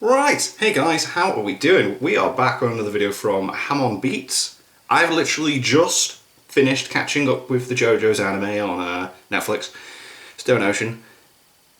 Right, hey guys, how are we doing? We are back on another video from Ham on Beats. I've literally just finished catching up with the JoJo's anime on Netflix, Stone Ocean.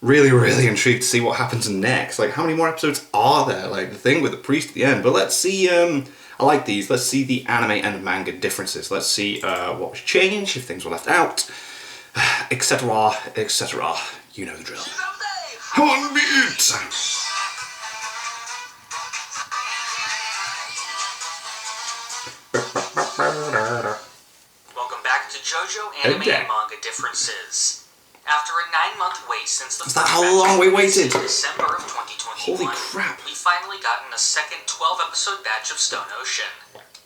Really intrigued to see what happens next. Like, how many more episodes are there? Like, the thing with the priest at the end. But let's see, I like these. Let's see the anime and manga differences. Let's see what was changed, if things were left out, etc, etc. You know the drill. Ham on Beats! Welcome back to JoJo Anime and Manga Differences. After a 9-month wait since the first batch in December of 2021, holy crap, we've finally gotten a second 12-episode batch of Stone Ocean.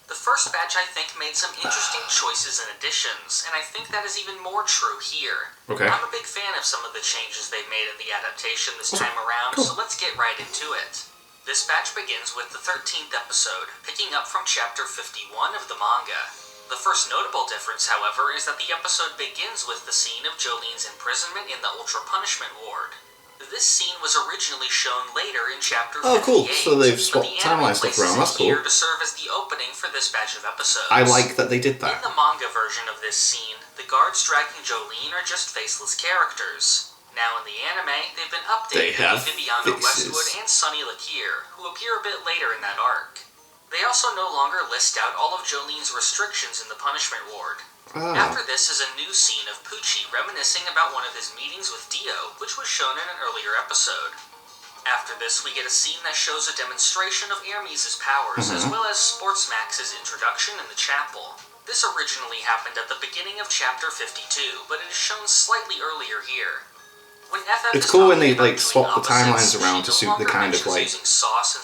The first batch, I think, made some interesting choices and additions, and I think that is even more true here. Okay. I'm a big fan of some of the changes they've made in the adaptation this time around, so let's get right into it. This batch begins with the 13th episode, picking up from chapter 51 of the manga. The first notable difference, however, is that the episode begins with the scene of Jolene's imprisonment in the Ultra Punishment Ward. This scene was originally shown later in chapter 58. Oh, cool. So they've swapped timeline stuff around. That's cool. Here to serve as the opening for this batch of episodes. I like that they did that. In the manga version of this scene, the guards dragging Jolene are just faceless characters. Now in the anime, they've been updated with Viviana Westwood and Sunny Lakir, who appear a bit later in that arc. They also no longer list out all of Jolene's restrictions in the punishment ward. After this is a new scene of Pucci reminiscing about one of his meetings with Dio, which was shown in an earlier episode. After this, we get a scene that shows a demonstration of Hermes' powers, as well as Sportsmax's introduction in the chapel. This originally happened at the beginning of chapter 52, but it is shown slightly earlier here. It's cool when they like swap the timelines around to suit the kind of like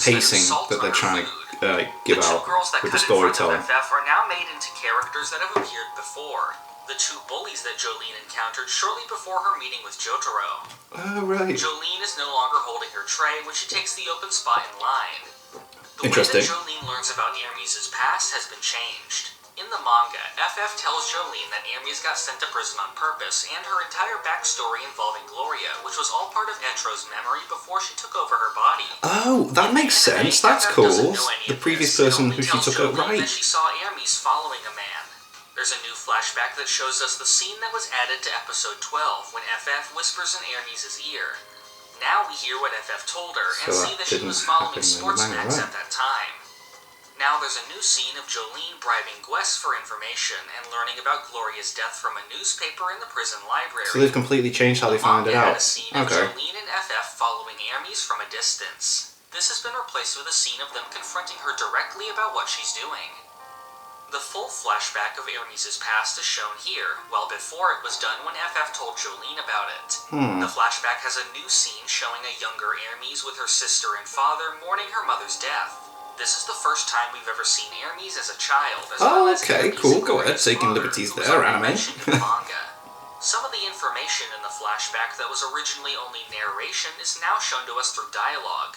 pacing that they're trying to give out with the storytelling. FF are now made into characters that have appeared before. The two bullies that Jolene encountered shortly before her meeting with Jotaro. Oh, right. Jolene is no longer holding her tray when she takes the open spot in line. The way Interesting. that Jolene learns about Hermes' past has been changed. In the manga, FF tells Jolene that Hermes got sent to prison on purpose, and her entire backstory involving Gloria, which was all part of Etro's memory before she took over her body. Oh, that makes sense. That's cool. The previous person who she took over, right? That she saw Hermes following a man. There's a new flashback that shows us the scene that was added to episode 12, when FF whispers in Hermes' ear. Now we hear what FF told her, and see that she was following Sportsmax at that time. Now there's a new scene of Jolene bribing Gwess for information and learning about Gloria's death from a newspaper in the prison library. So they've completely changed how they found it out. A scene of Jolene and FF following Hermes from a distance. This has been replaced with a scene of them confronting her directly about what she's doing. The full flashback of Hermes' past is shown here, while before it was done when FF told Jolene about it. The flashback has a new scene showing a younger Hermes with her sister and father mourning her mother's death. This is the first time we've ever seen Hermes as a child. Okay, cool. Go ahead, taking liberties there, anime. Some of the information in the flashback that was originally only narration is now shown to us through dialogue.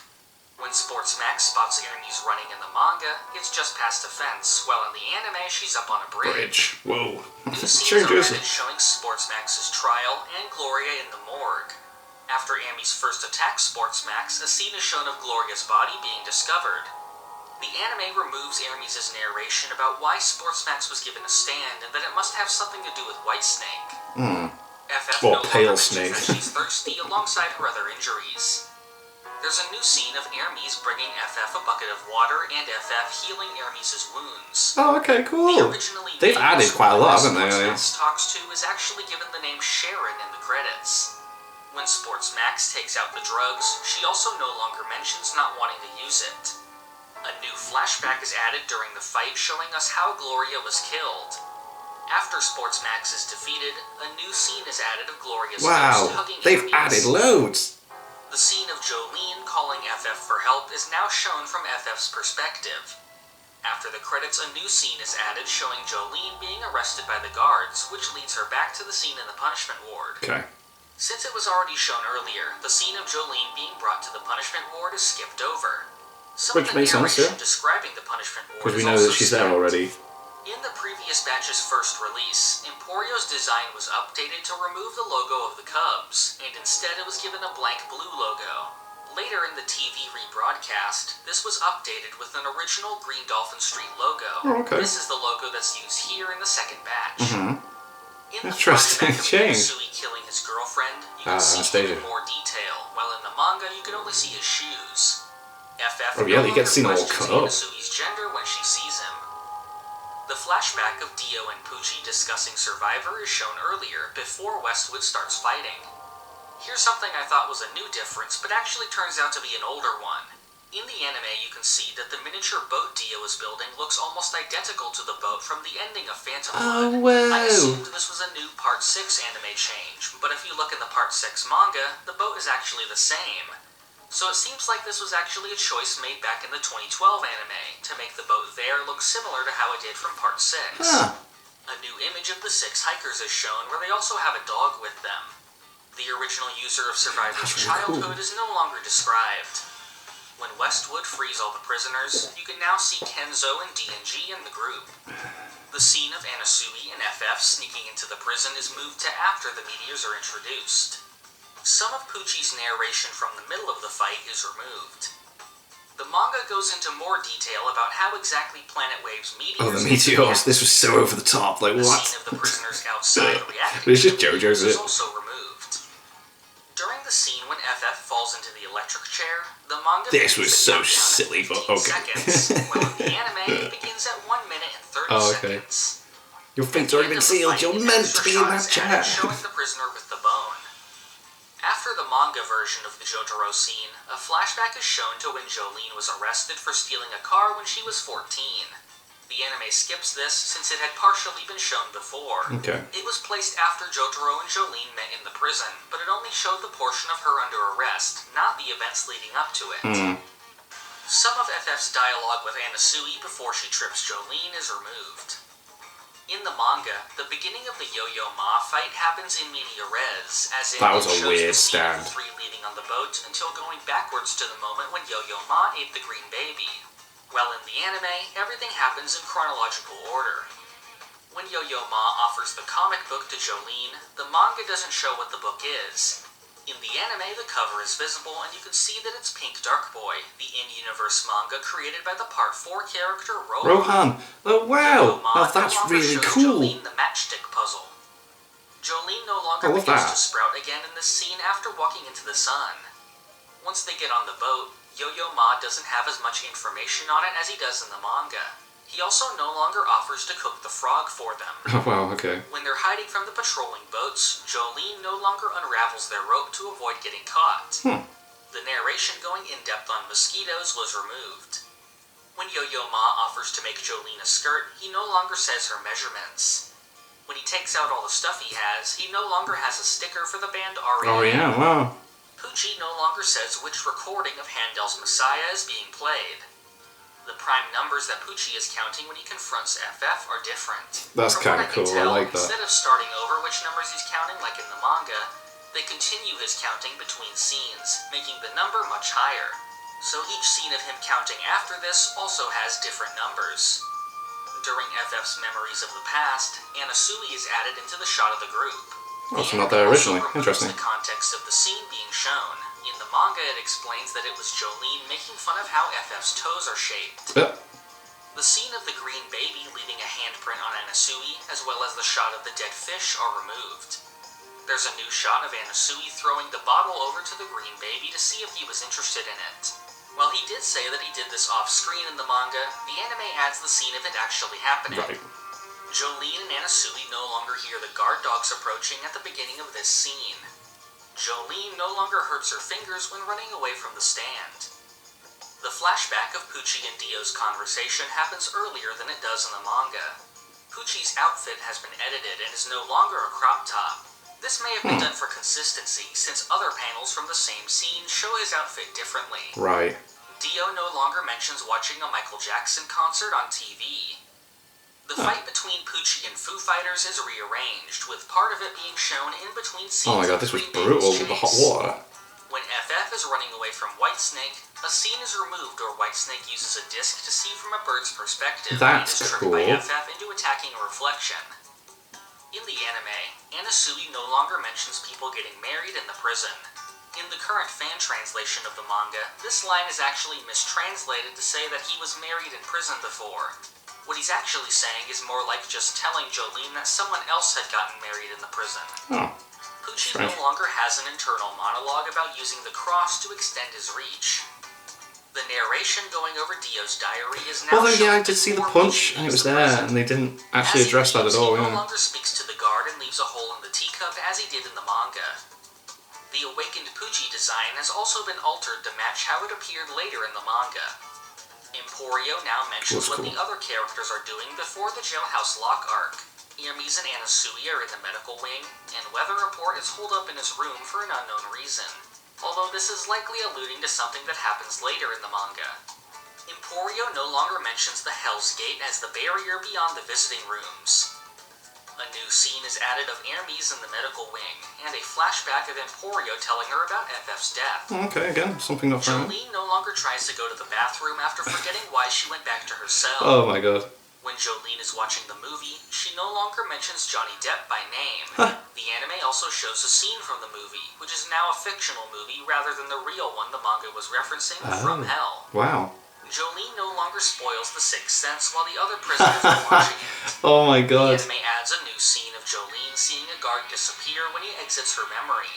When Sportsmax spots Hermes running in the manga, it's just past a fence, while in the anime she's up on a bridge. Whoa. New scenes are added showing Sportsmax's trial and Gloria in the morgue. After Hermes first attacks Sportsmax, a scene is shown of Gloria's body being discovered. The anime removes Hermes' narration about why Sportsmax was given a stand and that it must have something to do with Whitesnake. FF no longer mentions that she's thirsty alongside her other injuries. There's a new scene of Hermes bringing FF a bucket of water and FF healing Hermes' wounds. Oh, okay, cool. They've added quite a lot, haven't they? Sportsmax talks to is actually given the name Sharon in the credits. When Sportsmax takes out the drugs, she also no longer mentions not wanting to use it. A new flashback is added during the fight showing us how Gloria was killed. After Sportsmax is defeated, a new scene is added of Gloria's ghost hugging they've Hermes. added loads! The scene of Jolene calling FF for help is now shown from FF's perspective. After the credits, a new scene is added showing Jolene being arrested by the guards, which leads her back to the scene in the punishment ward. Okay. Since it was already shown earlier, the scene of Jolene being brought to the punishment ward is skipped over. Which makes sense, yeah. Describing the punishment ward because we know that she's there already. In the previous batch's first release, Emporio's design was updated to remove the logo of the Cubs, and instead it was given a blank blue logo. Later in the TV rebroadcast, this was updated with an original Green Dolphin Street logo. Oh, okay. This is the logo that's used here in the second batch. In the Interesting flashback of change. Anasui killing his girlfriend, you can see even more detail, while in the manga you can only see his shoes. FF he gets seen all cut up. Anasui's gender when she sees him. The flashback of Dio and Pucci discussing Survivor is shown earlier, before Westwood starts fighting. Here's something I thought was a new difference, but actually turns out to be an older one. In the anime, you can see that the miniature boat Dio is building looks almost identical to the boat from the ending of Phantom Blood. Oh, wow. I assumed this was a new Part 6 anime change, but if you look in the Part 6 manga, the boat is actually the same. So it seems like this was actually a choice made back in the 2012 anime, to make the boat there look similar to how it did from Part 6. A new image of the 6 hikers is shown, where they also have a dog with them. The original user of Survivor's childhood is no longer described. When Westwood frees all the prisoners, you can now see Kenzo and DNG in the group. The scene of Anasui and FF sneaking into the prison is moved to after the meteors are introduced. Some of Pucci's narration from the middle of the fight is removed. The manga goes into more detail about how exactly Planet Wave's meteors... Oh, the meteors. This was so over the top. Like, the what? The scene of the prisoners outside reacting it's just JoJo's is also removed. During the scene when FF falls into the electric chair, the manga... This was so silly, but okay. Seconds, while in the anime, it begins at 1 minute and 30 seconds. Your fate's already been sealed. You're meant to be in that chair. Showing the prisoner with the bone. After the manga version of the Jotaro scene, a flashback is shown to when Jolene was arrested for stealing a car when she was 14. The anime skips this since it had partially been shown before. It was placed after Jotaro and Jolene met in the prison, but it only showed the portion of her under arrest, not the events leading up to it. Some of FF's dialogue with Anasui before she trips Jolene is removed. In the manga, the beginning of the Yo-Yo Ma fight happens in media res, as in that was it a shows weird the scene stand. of the 3 leading on the boat until going backwards to the moment when Yo-Yo Ma ate the green baby. While in the anime, everything happens in chronological order. When Yo-Yo Ma offers the comic book to Jolene, the manga doesn't show what the book is. In the anime, the cover is visible, and you can see that it's Pink Dark Boy, the in-universe manga created by the Part 4 character Rohan. Oh wow! Oh, that's really cool. Jolene the matchstick puzzle. Jolene no longer begins to sprout again in this scene after walking into the sun. Once they get on the boat, Yo-Yo Ma doesn't have as much information on it as he does in the manga. He also no longer offers to cook the frog for them. Oh wow, okay. When they're hiding from the patrolling boats, Jolene no longer unravels their rope to avoid getting caught. The narration going in-depth on mosquitoes was removed. When Yo-Yo Ma offers to make Jolene a skirt, he no longer says her measurements. When he takes out all the stuff he has, he no longer has a sticker for the band R.E.M. Oh yeah, wow. Pucci no longer says which recording of Handel's Messiah is being played. The prime numbers that Pucci is counting when he confronts FF are different. That's kind of cool, I like that. Instead of starting over which numbers he's counting like in the manga, they continue his counting between scenes, making the number much higher. So each scene of him counting after this also has different numbers. During FF's memories of the past, Anasui is added into the shot of the group. That's not there originally. Interesting. The context of the scene being shown. In the manga, it explains that it was Jolene making fun of how FF's toes are shaped. The scene of the green baby leaving a handprint on Anasui, as well as the shot of the dead fish, are removed. There's a new shot of Anasui throwing the bottle over to the green baby to see if he was interested in it. While he did say that he did this off-screen in the manga, the anime adds the scene of it actually happening. Jolene and Anasui no longer hear the guard dogs approaching at the beginning of this scene. Jolene no longer hurts her fingers when running away from the stand. The flashback of Pucci and Dio's conversation happens earlier than it does in the manga. Pucci's outfit has been edited and is no longer a crop top. This may have been done for consistency, since other panels from the same scene show his outfit differently. Dio no longer mentions watching a Michael Jackson concert on TV. The fight between Pucci and Foo Fighters is rearranged, with part of it being shown in between scenes. Oh my god, this was brutal with the hot water. When FF is running away from Whitesnake, a scene is removed where Whitesnake uses a disc to see from a bird's perspective. That's and is tricked cool. by FF into attacking a reflection. In the anime, Anasui no longer mentions people getting married in the prison. In the current fan translation of the manga, this line is actually mistranslated to say that he was married in prison before. What he's actually saying is more like just telling Jolene that someone else had gotten married in the prison. Oh. Pucci no longer has an internal monologue about using the cross to extend his reach. The narration going over Dio's diary is now well, yeah, I did see the punch, and it was there, and they didn't actually address that at all. He no longer speaks to the guard and leaves a hole in the teacup as he did in the manga. The awakened Pucci design has also been altered to match how it appeared later in the manga. Emporio now mentions what the other characters are doing before the Jailhouse Lock arc. Hermes and Anasui are in the medical wing, and Weather Report is holed up in his room for an unknown reason, although this is likely alluding to something that happens later in the manga. Emporio no longer mentions the Hell's Gate as the barrier beyond the visiting rooms. A new scene is added of Hermes in the medical wing, and a flashback of Emporio telling her about FF's death. Okay, again, something not found. Jolene no longer tries to go to the bathroom after forgetting why she went back to her cell. Oh my god. When Jolene is watching the movie, she no longer mentions Johnny Depp by name. The anime also shows a scene from the movie, which is now a fictional movie rather than the real one the manga was referencing, From Hell. Wow. Jolene no longer spoils the Sixth Sense while the other prisoners are watching it. Oh my god. The anime adds a new scene of Jolene seeing a guard disappear when he exits her memory.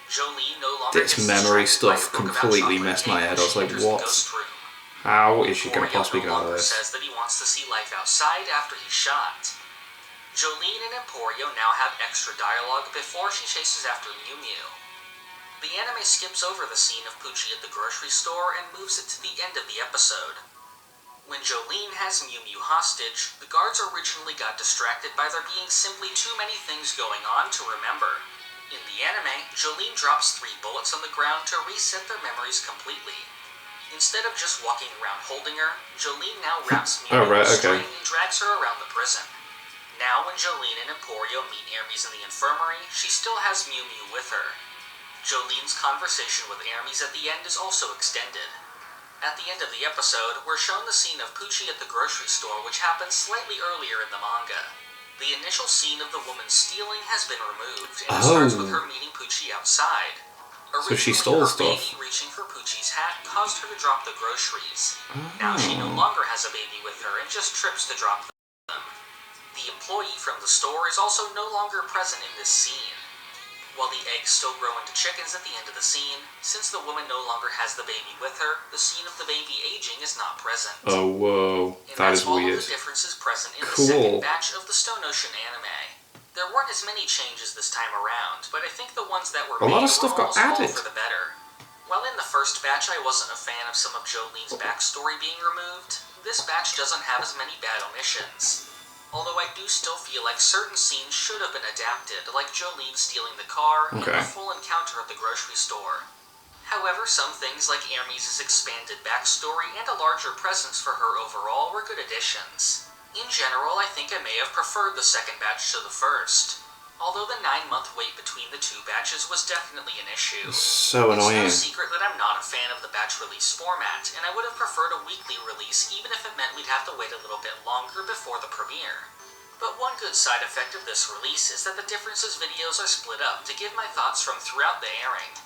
Jolene no longer this memory stuff completely messed my head. I was like, what? How is she going to possibly get out of this? Says that he wants to see life outside after he's shot. Jolene and Emporio now have extra dialogue before she chases after Mew Mew. The anime skips over the scene of Pucci at the grocery store and moves it to the end of the episode. When Jolene has Mew Mew hostage, the guards originally got distracted by there being simply too many things going on to remember. In the anime, Jolene drops 3 bullets on the ground to reset their memories completely. Instead of just walking around holding her, Jolene now wraps Mew Mew in a string and drags her around the prison. Now when Jolene and Emporio meet Hermes in the infirmary, she still has Mew Mew with her. Jolene's conversation with Hermes at the end is also extended. At the end of the episode, we're shown the scene of Pucci at the grocery store, which happens slightly earlier in the manga. The initial scene of the woman stealing has been removed, and it starts with her meeting Pucci outside. So she stole stuff. Baby reaching for Pucci's hat caused her to drop the groceries. Now she no longer has a baby with her and just trips to drop them. The employee from the store is also no longer present in this scene. While the eggs still grow into chickens at the end of the scene, since the woman no longer has the baby with her, the scene of the baby aging is not present. Oh, whoa. That is weird. And that's all of the differences present in the second batch of the Stone Ocean anime. There weren't as many changes this time around, but I think the ones that were made were almost all for the better. While in the first batch I wasn't a fan of some of Jolene's backstory being removed, this batch doesn't have as many bad omissions. Although I do still feel like certain scenes should have been adapted, like Jolene stealing the car and the full encounter at the grocery store. However, some things like Hermes' expanded backstory and a larger presence for her overall were good additions. In general, I think I may have preferred the second batch to the first. Although the 9-month wait between the 2 batches was definitely an issue. So annoying. It's no secret that I'm not a fan of the batch release format, and I would have preferred a weekly release even if it meant we'd have to wait a little bit longer before the premiere. But one good side effect of this release is that the differences videos are split up to give my thoughts from throughout the airing.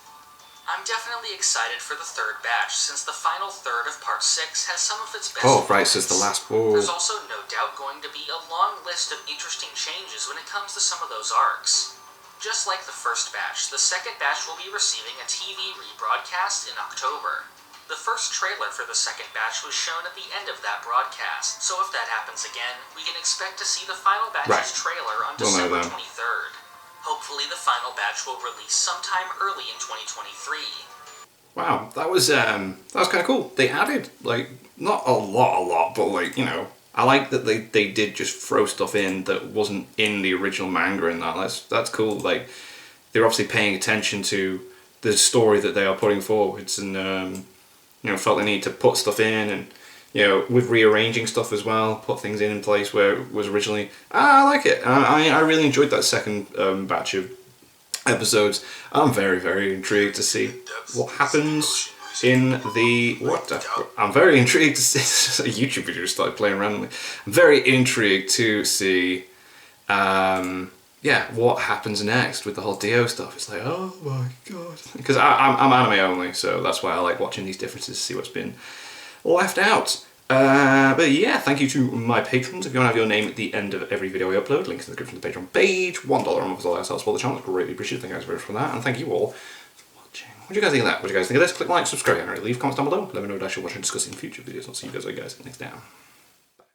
I'm definitely excited for the 3rd batch, since the final third of Part 6 has some of its best so it's the last. There's also no doubt going to be a long list of interesting changes when it comes to some of those arcs. Just like the first batch, the second batch will be receiving a TV rebroadcast in October. The first trailer for the second batch was shown at the end of that broadcast, so if that happens again, we can expect to see the final batch's trailer on December 23rd. Hopefully the final batch will release sometime early in 2023. Wow, that was kind of cool. They added, like, not a lot, but, like, you know, I like that they did just throw stuff in that wasn't in the original manga and that's cool. Like, they're obviously paying attention to the story that they are putting forwards and, you know, felt the need to put stuff in and, you know, with rearranging stuff as well, put things in place where it was originally... I like it. I really enjoyed that second batch of episodes. I'm very, very intrigued to see what happens in the... I'm very intrigued to see... A YouTube video started playing randomly. I'm very intrigued to see yeah, what happens next with the whole Dio stuff? It's like, oh my god. Because I'm anime only, so that's why I like watching these differences to see what's been left out. But yeah, thank you to my patrons. If you want to have your name at the end of every video I upload, links in the description of the Patreon page. $1 a month is all I ask for the channel. It's greatly appreciated. Thank you guys very much for that, and thank you all for watching. What do you guys think of that? What do you guys think of this? Click like, subscribe, and leave comments down below. Let me know what I should watch and discuss in future videos. I'll see you guys next time.